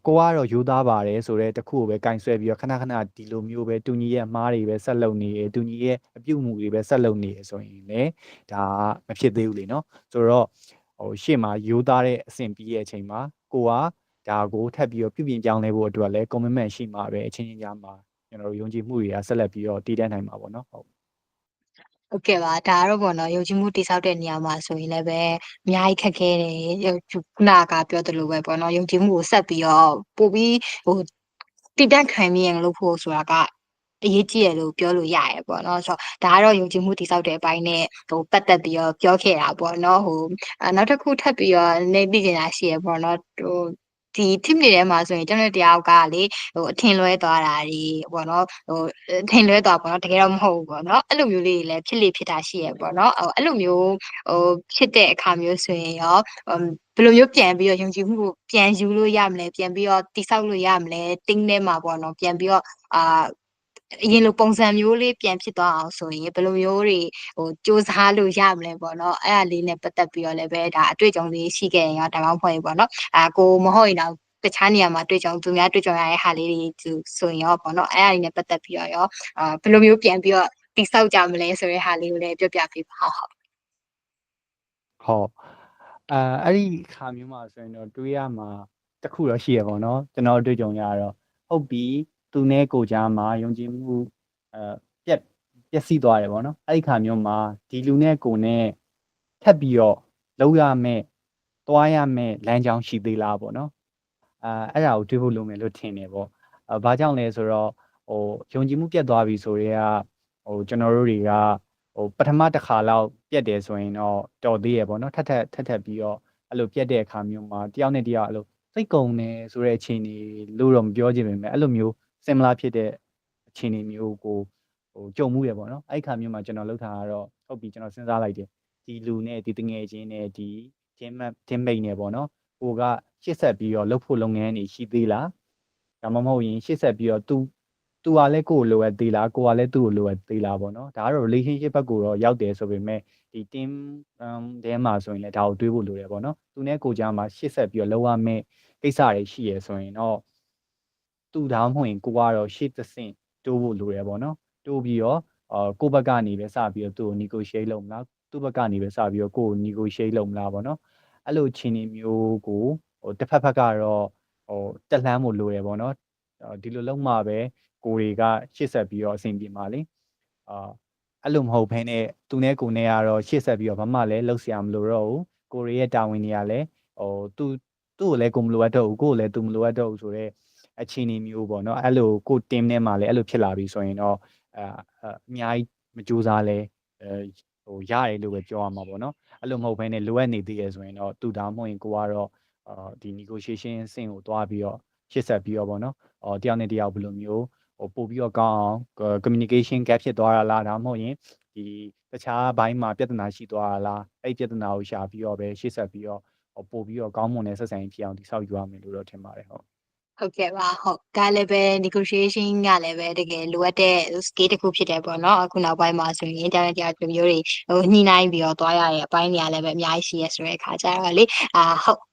်ကိုကတော့ယူသားပါတယ်ဆိုတော့တခုကိုပဲကင်ဆွဲပြီးတော့ခဏခဏဒီလိုမျိုးပဲတူညီရဲ့အမားတွေပဲဆက်လုပ်နေရတူညီရဲ့အပြုတ်မှုတွေပဲဆက်လုပ်နေရဆိုရင်လည်းဒါမဖြစ်သေးဘူးလေနော်ဆိုတော့ရှေ့မှာယူသားတဲ့အဆင့်ပြီးရဲ့အချိန်မှာကိုကဒါကိုထပ်ပြီးတော့ပြုပြင်ပြောင်းလဲဖို့အတွက်လည်း commitment ရှိမှာပဲအချင်းချင်းကြားမှာကျွန်တော်တို့ယုံကြည်မှုတွေကဆက်လက်ပြီးတော့တည်တံ့နိုင်မှာပေါ့နော်ဟုတ်ကဲ့ပါဒါကတော့ပေါ့နော်ယုံကြည်မှုတိဆောက်တဲ့နေရာမှာဆိုရင်လည်းပဲအများကြီးခက်ခဲတယ်ခုနကပြောသလိုပဲပေါ့နော်ယုံကြည်မှုကိုဆက်ပြီးတော့ပို့ပြီးတိတက်ခံမြင်လို့ဖို့ဆိုတာကအရေးကြီးတယ်လို့ပြောလို့ရရပေါ့နော်ဆိုတော့ဒါကတော့ယုံကြည်မှုတိဆောက်တဲ့အပိုင်းနဲ့ပတ်သက်ပြီးတော့ပြောခဲ့တာပေါ့နော်နောက်တစ်ခုထပ်ပြီးတော့နေသိကျင်တာရှိရပေါ့နော်ဒီ team တွေထဲမှာဆိုရင်ကျွန်တော်တယောက်ကလေအထင်လွဲသွားတာတွေပေါ့နော်အထင်လွဲသွားပေါ့နော်တကယ်တော့မဟုတ်ဘူးပေါ့နော်အဲ့လိုမျိုးလေးတွေလည်းဖြစ်လေဖြစ်တာရှိရပေါ့နော်အဲ့လိုမျိုးဖြစ်တဲ့အခါမျိုးဆိုရင်ရောဘယ်လိုမျိုးပြန်ပြီးတော့ယုံကြည်မှုကိုပြန်ယူလို့ရမလဲပြန်ပြီးတော့တိဆောက်လို့ရမလဲတင်းထဲမှာပေါ့နော်ပြန်ပြီးတော့အရင်လိုပုံစံမျိုးလေးပြန်ဖြစ်သွားအောင်ဆိုရင်ဘယ်လိုမျိုးတွေစူးစမ်းလို့ရမလဲပေါ့နော်အဲ့ဒါလေးနဲ့ပတ်သက်ပြီးတော့လည်းပဲဒါအတွေ့အကြုံလေးရှိခဲ့ရင်ရောဒါမှမဟုတ်ပေါ့နော်ကိုမဟုတ်ရင်တော့တခြားနေရာမှာတွေ့ကြုံသူများတွေ့ကြုံရတဲ့ဟာလေးတွေဆိုရင်ရောပေါ့နော်အဲ့အရာတွေနဲ့ပတ်သက်ပြီးတော့ရောဘယ်လိုမျိုးပြန်ပြီးတော့တိဆောက်ကြမလဲဆိုတဲ့ဟာလေးကိုလည်းပြောပြပေးပါဟုတ်အဲ့ဒီခါမျိုးမှာဆိုရင်တော့တွေးရမှာတခုတော့ရှိရပါတော့ကျွန်တော်တွေ့ကြုံရတော့ဟုတ်ပြီသူနဲ့ကိုကြားမှာယုံကြည်မှုပျက်စီးသွားတယ်ပေါ့နော်အဲ့ဒီခါမျိုးမှာဒီလူနဲ့ကိုနဲ့ထပ်ပြီးတော့လောက်ရမယ်သွားရမယ်လမ်းကြောင်းရှိသေးလားပေါ့နော်အဲ့ဒါကိုတွေးဖို့လိုမယ်လို့ထင်တယ်ပေါ့ဘာကြောင့်လဲဆိုတော့ယုံကြည်မှုပြတ်သွားပြီဆိုတော့ကျွန်တော်တို့တွေကပထမတစ်ခါလောက်ပြတ်တယ်ဆိုရင်တော့တော်သေးရပေါ့နော်ထပ်ပြီးတော့အဲ့လိုပြတ်တဲ့အခါမျိုးမှာတယောက်နဲ့တယောက်အဲ့လိုစိတ်ကုံနေဆိုတဲ့အခြေအနေလို့တော့မပြောချင်ပေမဲ့အဲ့လိုမျိုး similar ဖြစ်တဲ့အခြေအနေမျိုးကိုကြုံမှုရပေါ့နော်အဲ့ခါမျိုးမှာကျွန်တော်လှုပ်ထားတော့ဟုတ်ပြီကျွန်တော်စဉ်းစားလိုက်တယ်ဒီလူနဲ့ဒီတငယ်ချင်းနဲ့ဒီ team mate နဲ့ပေါ့နော်ကိုကရှေ့ဆက်ပြီးတော့လှုပ်ဖို့လုပ်ငန်းတွေရှိသေးလားဒါမှမဟုတ်ရင်ရှေ့ဆက်ပြီးတော့ သူကလည်းကိုယ်လိုအပ်သေးလားကိုကလည်းသူ့ကိုလိုအပ်သေးလားပေါ့နော်ဒါကတော့ relationship ဘက်ကိုတော့ရောက်တယ်ဆိုပေမဲ့ဒီ team ထဲမှာဆိုရင်လည်းဒါကိုတွေးဖို့လိုတယ်ပေါ့နော်သူနဲ့ကိုကြားမှာရှေ့ဆက်ပြီးတော့လောက်ရမယ့်ကိစ္စတွေရှိရဆိုရင်တော့သူဒါမှမဟုတ်ရင်ကိုကတော့ရှေ့သဆင့်တိုးဖို့လိုတယ်ပေါ့နော်တိုးပြီးတော့ကိုဘက်ကနေပဲစပြီးတော့သူ့ကို negotiate လုပ်မလားသူ့ဘက်ကနေပဲစပြီးတော့ကိုကို negotiate လုပ်မလားပေါ့နော်အဲ့လိုခြေနေမျိုးကိုတစ်ဖက်ကတော့တက်လှမ်းဖို့လိုတယ်ပေါ့နော်ဒီလိုလုံးမှပဲကိုတွေကရှေ့ဆက်ပြီးတော့အဆင်ပြေမှာလေအဲ့လိုမဟုတ်ဘဲနဲ့သူနဲ့ကိုနဲ့ကတော့ရှေ့ဆက်ပြီးတော့ဘာမှလည်းလှုပ်ရှားမလို့တော့ဘူးကိုရီးရဲ့တာဝန်တွေကလည်းသူ့ကိုလည်းကိုမလိုအပ်တော့ဘူးကိုကိုလည်းသူမလိုအပ်တော့ဘူးဆိုတော့အခြေအနေမျိုးပေါ့နော်အဲ့လိုကို team ထဲမှာလည်းအဲ့လိုဖြစ်လာပြီဆိုရင်တော့အများကြီးမကြိုးစားလဲရတယ်လို့ပဲပြောရမှာပေါ့နော်အဲ့လိုမဟုတ်ဘဲနဲ့လိုအပ်နေသေးရဆိုရင်တော့သူဒါမှမဟုတ်ရင်ကိုကတော့ဒီ negotiation ဆင့်ကိုတွားပြီးတော့ရှေ့ဆက်ပြီးတော့ပေါ့နော်တယောက်နဲ့တယောက်ဘယ်လိုမျိုးပို့ပြီးတော့ကောင်းအောင် communication gap ဖြစ်သွားတာလားဒါမှမဟုတ်ရင်ဒီတခြားဘိုင်းမှာပြဿနာရှိသွားတာလားအဲ့ပြဿနာကိုရှာပြီးတော့ပဲရှေ့ဆက်ပြီးတော့ပို့ပြီးတော့ကောင်းမွန်တဲ့ဆက်ဆံရေးဖြစ်အောင်တည်ဆောက်ယူရမယ်လို့တော့ထင်ပါတယ်ဟုတ်ကဲ့ပါဟုတ်ဒါလည်းပဲ negotiation ကလည်းပဲတကယ်လိုအပ်တဲ့ skill တစ်ခုဖြစ်တယ်ပေါ့နော်အခုနောက်ပိုင်းမှာဆိုရင် တရားမျိုးတွေညှိနှိုင်းပြီးတော့တွားရတဲ့အပိုင်းတွေကလည်းပဲအများကြီးရှိရဆိုတဲ့အခါကျတော့လ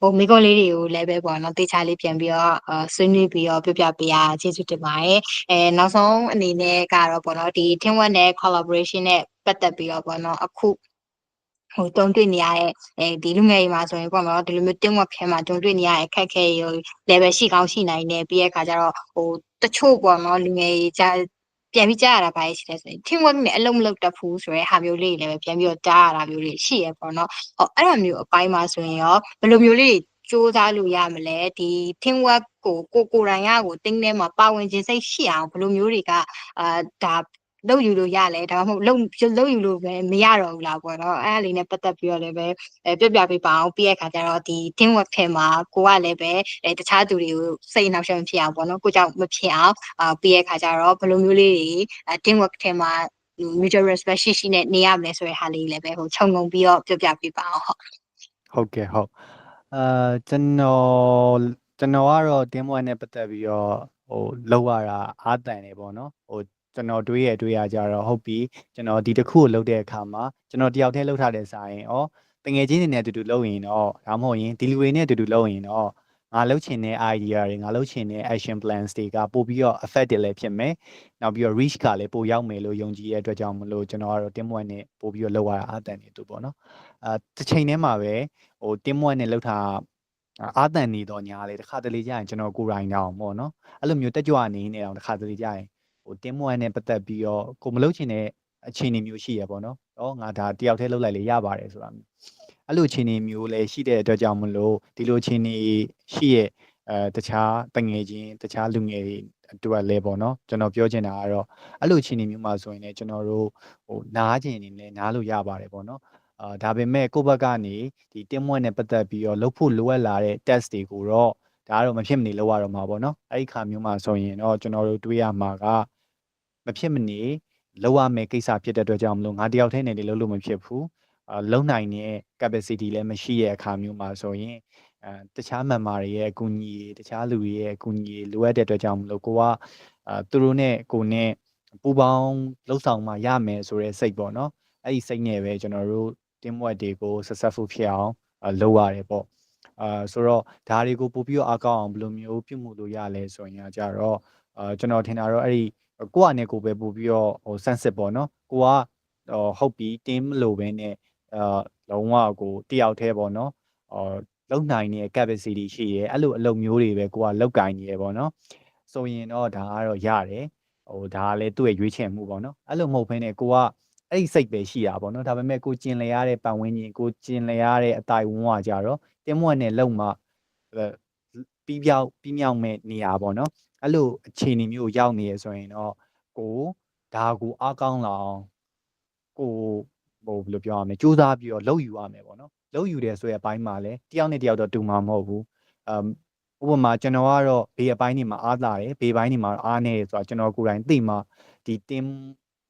ေဟုတ်မိကုံးလေးတွေကိုလည်းပဲပေါ့နော်တေချာလေးပြန်ပြီးတော့ဆွေးနွေးပြီးတော့ပြပေးရကျေးဇူးတင်ပါတယ်နောက်ဆုံးအနေနဲ့ကတော့ပေါ့နော်ဒီ teamwork နဲ့ collaboration နဲ့ပတ်သက်ပြီးတော့ပေါ့နော်အခုတုံးတွေ့နေရတဲ့ဒီလူငယ်တွေမှာဆိုရင်ပေါ့နော်ဒီလိုမျိုး teamwork ထဲမှာတုံးတွေ့နေရတဲ့အခက်အခဲတွေ level ရှိကောင်းရှိနိုင်တယ်ပြီးတဲ့အခါကျတော့တချို့ပေါ့နော်လူငယ်တွေပြန်ပြီးကြားရတာပါရှိတယ်ဆိုရင် teamwork နဲ့အလုံးမလုပ်တတ်ဘူးဆိုတဲ့ဟာမျိုးလေးတွေလည်းပဲပြန်ပြီးတော့ကြားရတာမျိုးတွေရှိရပေါ့နော်အဲ့လိုမျိုးအပိုင်းမှာဆိုရင်ရောဘယ်လိုမျိုးလေးစူးစမ်းလို့ရမလဲဒီ teamwork ကိုယ်တိုင်ကိုတင်းထဲမှာပါဝင်ခြင်းစိတ်ရှိအောင်ဘယ်လိုမျိုးတွေကဒါလုပ်ယူလို့ရလဲဒါမှမဟုတ်လုပ်ယူလို့ပဲမရတော့ဘူးလားပေါ့နော်အဲ့ဒါလေးနဲ့ပတ်သက်ပြီးတော့လည်းပဲပြပေးပါအောင်ပြီးတဲ့အခါကျတော့ဒီ teamwork ထဲမှာကိုကလည်းပဲတခြားသူတွေကိုစိတ်နှောက်ယှက်မဖြစ်အောင်ပေါ့နော်ကိုကြောင့်မဖြစ်အောင်ပြီးတဲ့အခါကျတော့ဘယ်လိုမျိုးလေးတွေteamwork ထဲမှာmutual respect ရှိနဲ့နေရမလဲဆိုတဲ့ဟာလေးလည်းပဲခြုံငုံပြီးတော့ပြပေးပါအောင်ဟုတ်ကဲ့ဟုတ်ကျွန်တော်ကတော့ teamwork နဲ့ပတ်သက်ပြီးတော့လောက်ရတာအားတန်နေပေါ့နော်ကျွန်တော်တွေးရကြတော့ဟုတ်ပြီကျွန်တော်ဒီတစ်ခုကိုလုပ်တဲ့အခါမှာကျွန်တော်တယောက်တည်းလုပ်ထားတဲ့ဆိုင်တငယ်ချင်းတွေနဲ့အတူတူလုပ်ရင်တော့ဒါမှမဟုတ်ရင်ဒီလူတွေနဲ့အတူတူလုပ်ရင်တော့ငါလုပ်ချင်တဲ့ idea တွေငါလုပ်ချင်တဲ့ action plans တွေကပို့ပြီးတော့ effective လည်းဖြစ်မယ်နောက်ပြီးတော့ reach ကလည်းပိုရောက်မယ်လို့ယုံကြည်တဲ့အတွက်ကြောင့်မလို့ကျွန်တော်ကတော့ teamwork နဲ့ပို့ပြီးတော့လုပ်ရတာအားတန်နေတူပေါ့နော်တစ်ချိန်တည်းမှာပဲteamwork နဲ့လုပ်တာအားတန်နေတော့ညာလေတစ်ခါတလေကြာရင်ကျွန်တော်ကိုယ်တိုင်တောင်ပေါ့နော်အဲ့လိုမျိုးတက်ကြွနေနေအောင်တစ်ခါတလေကြာရင်teamwork နဲ့ပတ်သက်ပြီးတော့ကိုမလုပ်ချင်တဲ့အခြေအနေမျိုးရှိရပေါ့နော်ငါဒါတယောက်တည်းလုပ်လိုက်လေရပါတယ်ဆိုတာမျိုးအဲ့လိုအခြေအနေမျိုးလည်းရှိတဲ့အတွက်ကြောင့်မလို့ဒီလိုအခြေအနေရှိရဲ့တခြားတငယ်ချင်းတခြားလူငယ်တွေအတွက်လည်းပေါ့နော်ကျွန်တော်ပြောချင်တာကတော့အဲ့လိုအခြေအနေမျိုးမှာဆိုရင်လည်းကျွန်တော်တို့နားချင်နေလဲနားလို့ရပါတယ်ပေါ့နော်ဒါပေမဲ့ကိုယ့်ဘက်ကနေဒီ teamwork နဲ့ပတ်သက်ပြီးတော့လုပ်ဖို့လိုအပ်လာတဲ့ test တွေကိုတော့ဒါကတော့မဖြစ်မနေလုပ်ရတော့မှာပေါ့နော်အဲ့ဒီခါမျိုးမှာဆိုရင်တော့ကျွန်တော်တို့တွေးရမှာကမဖြစ်မနေလုပ်ရမယ့်ကိစ္စဖြစ်တဲ့အတွက်ကြောင့်မလို့ငါတယောက်တည်းနဲ့လည်းလုပ်လို့မဖြစ်ဘူးလုံနိုင်တဲ့ capacity လည်းမရှိတဲ့အခါမျိုးမှာဆိုရင်တခြား member တွေရဲ့အကူအညီတခြားလူတွေရဲ့အကူအညီလိုအပ်တဲ့အတွက်ကြောင့်မလို့ကိုကသူတို့နဲ့ကိုနဲ့ပူပေါင်းလှုပ်ဆောင်မှရမယ်ဆိုတဲ့စိတ်ပေါ့နော်အဲ့ဒီစိတ်နဲ့ပဲကျွန်တော်တို့ teamwork တွေကို successful ဖြစ်အောင်လုပ်ရတယ်ပေါ့ဆိုတော့ဒါတွေကိုပို့ပြီးတော့အားကောင်းအောင်ဘယ်လိုမျိုးပြုမှုလို့ရလဲဆိုရင်ကြတော့ကျွန်တော်ထင်တာတော့အဲ့ဒီကိုယ့်အနေကိုပဲပို့ပြီးတော့sensitive ပေါ့နော်ကိုကဟုတ်ပြီ team လို့ပဲနဲ့လုံးဝကိုတယောက်တည်းပေါ့နော်လုံနိုင်တဲ့ capacity ရှိရဲအဲ့လိုအလုပ်မျိုးတွေပဲကိုကလောက်ကင်နေရပေါ့နော်ဆိုရင်တော့ဒါကတော့ရတယ်ဒါကလည်းသူ့ရဲ့ရွေးချယ်မှုပေါ့နော်အဲ့လိုမဟုတ်ဘဲနဲ့ကိုကအဲ့ဒီစိတ်ပဲရှိတာပေါ့နော်ဒါပေမဲ့ကိုကျင်လည်ရတဲ့ပတ်ဝန်းကျင်ကိုကျင်လည်ရတဲ့အတိုင်းဝန်းကကြတော့တင်းမွက်နဲ့လုံမှပြီးမြောက်မဲ့နေရာပေါ့နော်အဲ့လိုအခြေအနေမျိုးရောက်နေရဆိုရင်တော့ဒါကိုအားကောင်းလာအောင်ကိုဘယ်လိုပြောရမလဲစူးစမ်းပြီးတော့လုပ်ယူရမယ်ပေါ့နော်လုပ်ယူတယ်ဆိုတဲ့အပိုင်းမှာလည်းတယောက်နဲ့တယောက်တော့တူမှာမဟုတ်ဘူးဥပမာကျွန်တော်ကတော့ဘေးအပိုင်းတွေမှာအားလာတယ်ဘေးပိုင်းတွေမှာအားနေတယ်ဆိုတာကျွန်တော်ကိုယ်တိုင်သိမှဒီ team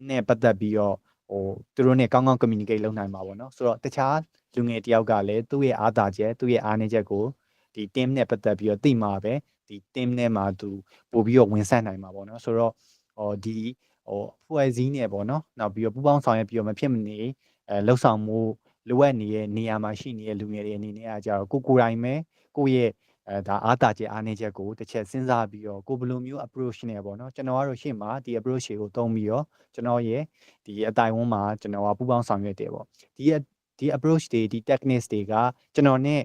နဲ့ပတ်သက်ပြီးတော့သူတို့နဲ့ကောင်းကောင်း communicate လုပ်နိုင်မှာပေါ့နော်ဆိုတော့တခြားလူငယ်တယောက်ကလည်းသူ့ရဲ့အားသာချက်သူ့ရဲ့အားနည်းချက်ကိုဒီ team နဲ့ပတ်သက်ပြီးတော့သိမှာပဲဒီ team နဲ့မှာသူပို့ပြီးတော့ဝင်ဆက်နိုင်မှာပေါ့နော်ဆိုတော့ ဒီဖွဲ့စည်းနေပေါ့နော်နောက်ပြီးတော့ပူပေါင်းဆောင်ရွက်ပြီးတော့မဖြစ်မနေလှုပ်ဆောင်မှုလိုအပ်နေတဲ့နေရာမှာရှိနေတဲ့လူငယ်တွေအနေနဲ့ကကြတော့ကိုယ်တိုင်ပဲကိုယ့်ရဲ့ဒါအားတာချက်အားနည်းချက်ကိုတစ်ချက်စဉ်းစားပြီးတော့ကိုဘယ်လိုမျိုး approach နဲ့ပေါ့နော်ကျွန်တော်ကတော့ရှေ့မှာဒီ approach ကိုသုံးပြီးတော့ကျွန်တော်ရဲ့ဒီအတိုင်ဝန်းမှာကျွန်တော်ကပူပေါင်းဆောင်ရွက်တယ်ပေါ့ဒီ approach တွေဒီ techniques တွေကကျွန်တော်နဲ့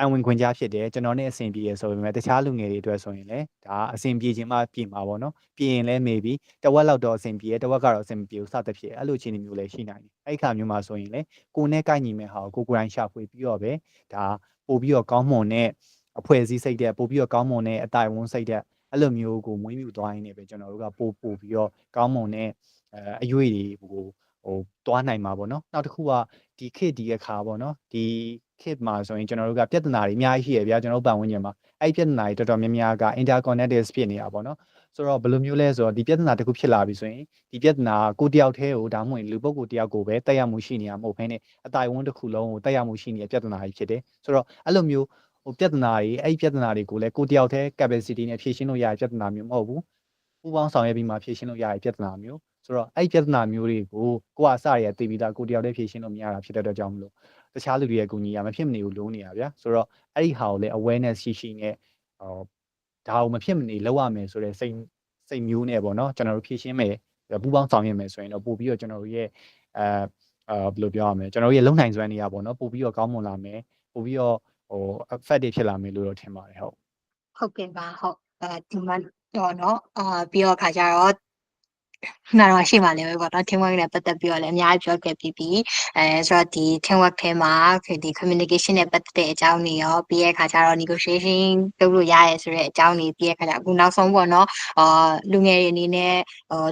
အဝင်ခွင့်ကြားဖြစ်တယ်ကျွန်တော်နဲ့အဆင်ပြေရဆိုပေမဲ့တခြားလူငယ်တွေအတွက်ဆိုရင်လည်းဒါအဆင်ပြေခြင်းမှပြင်မှာပေါ့နော်ပြင်ရင်လည်း maybe တဝက်လောက်တော့အဆင်ပြေတဝက်ကတော့အဆင်မပြေဘူးစသဖြင့်အဲ့လိုအခြေအနေမျိုးလည်းရှိနိုင်တယ်အဲ့ခါမျိုးမှာဆိုရင်လည်းကိုယ်နဲ့ကိုက်ညီမဲ့ဟာကိုကိုယ်တိုင်ရှာဖွေပြီးတော့ပဲဒါပို့ပြီးတော့ကောင်းမွန်တဲ့အဖွဲ့အစည်းစိတ်တဲ့ပို့ပြီးတော့ကောင်းမွန်တဲ့အတိုင်ဝန်းစိတ်တဲ့အဲ့လိုမျိုးကိုမွေးမြူသွားရင်းနဲ့ပဲကျွန်တော်တို့ကပို့ပြီးတော့ကောင်းမွန်တဲ့အရွေးတွေကိုတွားနိုင်မှာပေါ့နော်နောက်တစ်ခုကဒီခေတ်ဒီအခါပေါ့နော်ဒီခေတ်မှာဆိုရင်ကျွန်တော်တို့ကပြဿနာတွေအများကြီးရှိရဗျာကျွန်တော်တို့ပတ်ဝန်းကျင်မှာအဲ့ပြဿနာတွေတော်တော်များများက interconnected ဖြစ်နေတာပေါ့နော်ဆိုတော့ဘယ်လိုမျိုးလဲဆိုတော့ဒီပြဿနာတစ်ခုဖြစ်လာပြီဆိုရင်ဒီပြဿနာကိုတယောက်တည်းကိုဒါမှမဟုတ်လူပုဂ္ဂိုလ်တယောက်ကိုပဲတက်ရောက်မှုရှိနေတာမဟုတ်ဘဲနဲ့အတိုင်ဝန်းတစ်ခုလုံးကိုတက်ရောက်မှုရှိနေတဲ့ပြဿနာကြီးဖြစ်တယ်ဆိုတော့အဲ့လိုမျိုးပြဿနာတွေအဲ့ပြဿနာတွေကိုလည်းကိုတယောက်တည်း capacity နဲ့ဖြေရှင်းလို့ရတဲ့ပြဿနာမျိုးမဟုတ်ဘူးပူပေါင်းဆောင်ရွက်ပြီးမှဖြေရှင်းလို့ရတဲ့ပြဿနာမျိုးဆိုတော့အဲ့ပြဿနာမျိုးတွေကိုကိုကအစရသိပြီးသားကိုတယောက်တည်းဖြေရှင်းလို့မရတာဖြစ်တဲ့အတွက်ကြောင့်မလို့တခြားလူတွေရဲ့အကူအညီကမဖြစ်မနေဘူးလုံးနေတာဗျာဆိုတော့အဲ့ဒီဟာကိုလည်း awareness ရှိနဲ့ဒါကိုမဖြစ်မနေလောက်ရမယ်ဆိုတဲ့စိတ်မျိုးနဲ့ပေါ့နော်ကျွန်တော်တို့ဖြည့်ရှင်းမယ်ပူပေါင်းဆောင်ရွက်မယ်ဆိုရင်တော့ပို့ပြီးတော့ကျွန်တော်တို့ရဲ့ဘယ်လိုပြောရမလဲကျွန်တော်တို့ရဲ့လုံနိုင်စွမ်းနေရပေါ့နော်ပို့ပြီးတော့ကောင်းမွန်လာမယ်ပို့ပြီးတော့effective ဖြစ်လာမယ်လို့တော့ထင်ပါတယ်ဟုတ်ကဲ့ပါဟုတ်ဒီမှာတော့เนาะပြီးတော့ခါကြတော့နာတော့ရှိမှလည်းပဲပေါ့နော် teamwork နဲ့ပတ်သက်ပြီးတော့လည်းအများကြီးပြောခဲ့ပြီးပြီဆိုတော့ဒီ teamwork ထဲမှာဒီ communication နဲ့ပတ်သက်တဲ့အကြောင်းတွေရောပြီးရဲ့ခါကျတော့ negotiation လုပ်လို့ရရဲဆိုတဲ့အကြောင်းတွေပြီးရဲ့ခါကျအခုနောက်ဆုံးပေါ့နော်လူငယ်တွေအနေနဲ့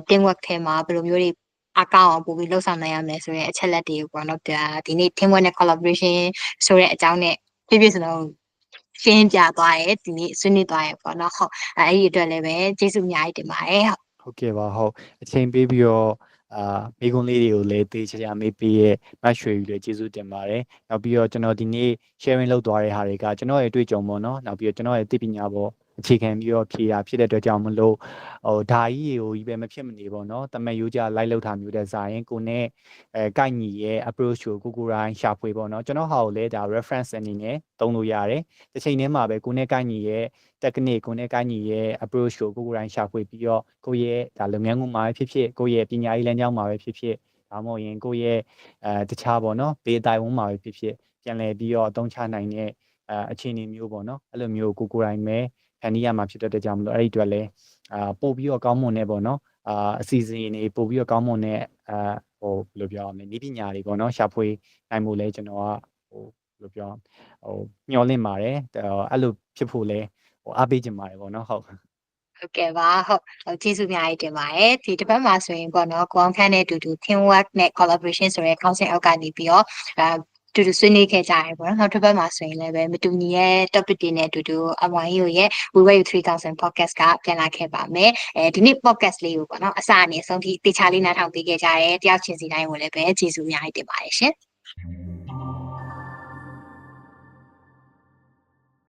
teamwork ထဲမှာဘယ်လိုမျိုးတွေအကောင့်အောင်ပို့ပြီးလှုပ်ဆောင်နိုင်ရမယ်ဆိုတဲ့အချက်လက်တွေကိုပေါ့နော်ဒီနေ့ teamwork နဲ့ collaboration ဆိုတဲ့အကြောင်းနဲ့ပြည့်စုံတော့ရှင်းပြသွားရဲဒီနေ့ဆွေးနွေးသွားရဲပေါ့နော်ဟုတ်အဲ့ဒီအတွက်လည်းပဲကျေးဇူးအများကြီးတင်ပါတယ်ဟုတ်ကဲ့ပါဟုတ်အချိန်ပေးပြီးတော့မိကွန်းလေးတွေကိုလည်းတေးချာမေးပေးရဲ့မတ်ရွှေယူလည်းကျေးဇူးတင်ပါတယ်နောက်ပြီးတော့ကျွန်တော်ဒီနေ့ sharing လုပ်သွားတဲ့ဟာတွေကကျွန်တော်ရဲ့အတွေ့အကြုံပေါ့နော်နောက်ပြီးတော့ကျွန်တော်ရဲ့သိပညာပေါ့အခြေခံပြီးတော့ဖြေတာဖြစ်တဲ့အတွက်ကြောင့်မလို့ဒါကြီးကြီးပဲမဖြစ်မနေပေါ့နော်တမက်ရိုးကြလိုက်လောက်တာမျိုးတဲ့စာရင်ကိုနဲ့ကိုက်ညီရဲ့ approach ကိုကိုတိုင်းရှာဖွေပေါ့နော်ကျွန်တော်ဟာကိုလည်းဒါ reference အနေနဲ့သုံးလို့ရတယ်တစ်ချိန်တည်းမှာပဲကိုနဲ့ကိုက်ညီရဲ့ technique ကိုနဲ့ကိုက်ညီရဲ့ approach ကိုကိုတိုင်းရှာဖွေပြီးတော့ကိုရဲ့ဒါလုပ်ငန်းခွင်မှာပဲဖြစ်ဖြစ်ကိုရဲ့ပညာရေးလမ်းကြောင်းမှာပဲဖြစ်ဖြစ်ဒါမှမဟုတ်ရင်ကိုရဲ့တခြားပေါ့နော်ဘေးအတိုင်းဝန်းမှာပဲဖြစ်ဖြစ်ပြန်လည်ပြီးတော့အသုံးချနိုင်တဲ့အခြေအနေမျိုးပေါ့နော်အဲ့လိုမျိုးကိုတိုင်းပဲဖန်တီးရမှာဖြစ်တဲ့ကြောင့်မလို့အဲ့ဒီအတွက်လည်းပို့ပြီးတော့ကောင်းမွန်နေပေါ့နော်အစီအစဉ်တွေပို့ပြီးတော့ကောင်းမွန်တဲ့ဘယ်လိုပြောရမလဲနည်းပညာတွေပေါ့နော်ရှာဖွေနိုင်မှုလဲကျွန်တော်ကဘယ်လိုပြောမျှော်လင့်ပါတယ်အဲ့လိုဖြစ်ဖို့လဲအားပေးချင်ပါတယ်ပေါ့နော်ဟုတ်ကဲ့ပါဟုတ်ကျေးဇူးများကြီးတင်ပါတယ်ဒီတစ်ပတ်မှာဆိုရင်ပေါ့နော်ကိုအောင်ခန့်နဲ့အတူတူ teamwork နဲ့ collaboration ဆိုတဲ့ concept အောက်ကနေပြီးတော့တူတူဆွေးနွေးခဲ့ကြရပေါ့နော်နောက်တစ်ပတ်မှာဆိုရင်လည်းပဲမတူညီရဲ့ topic တွေနဲ့အတူတူ MYU ရဲ့ We Were 3000 podcast ကပြန်လာခဲ့ပါမယ်ဒီနေ့ podcast လေးကိုပေါ့နော်အစအနေအဆုံးထိတေချာလေးနားထောင်ပေးခဲ့ကြတယ်တယောက်ချင်းစီတိုင်းကိုလည်းပဲကျေးဇူးများကြီးတင်ပါတယ်ရှင်